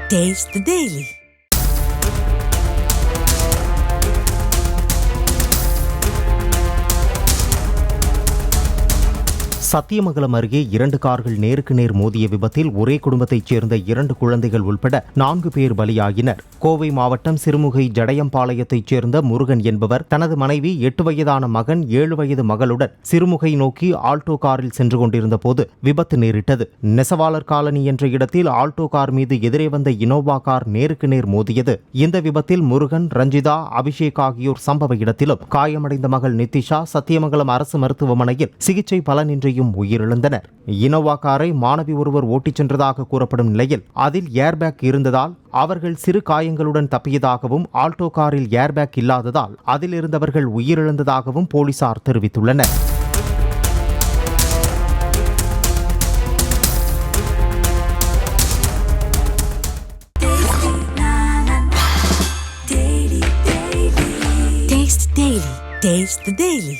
Taste the Daily. Sathyamangalam அருகே 2 கார்கள் நேருக்கு நேர் மோதிய விபத்தில் ஒரே குடும்பத்தைச் சேர்ந்த 2 குழந்தைகள் உள்பட 4 பேர் பலியாகினர். கோவை மாவட்டம் சிறுமுகை ஜடையம்பாளையத்தைச் சேர்ந்த முருகன் என்பவர் தனது மனைவி 8 வயதான மகன் 7 வயது மகளுடன் சிறுமுகை நோக்கி ஆல்டோ காரில் சென்று கொண்டிருந்த போது விபத்து நேரிட்டது. நெசவாளர் காலனி என்ற இடத்தில் ஆல்டோ கார் மீது எதிரே வந்த இனோவா கார் நேருக்கு நேர் மோதியது. இந்த விபத்தில் முருகன், ரஞ்சிதா, அபிஷேக் ஆகியோர் சம்பவ இடத்திலும், காயமடைந்த மகள் நித்திஷா சத்தியமங்கலம் அரசு மருத்துவமனையில் சிகிச்சை பலனின்றியும் உயிரிழந்தனர். இனோவா காரை மாணவி ஒருவர் ஓட்டிச் சென்றதாக கூறப்படும் நிலையில் அதில் ஏர்பேக் இருந்ததால் அவர்கள் சிறு காயங்களுடன் தப்பியதாகவும், ஆல்டோ காரில் ஏர்பேக் இல்லாததால் அதில் இருந்தவர்கள் உயிரிழந்ததாகவும் போலீசார் தெரிவித்துள்ளனர். Taste the Daily.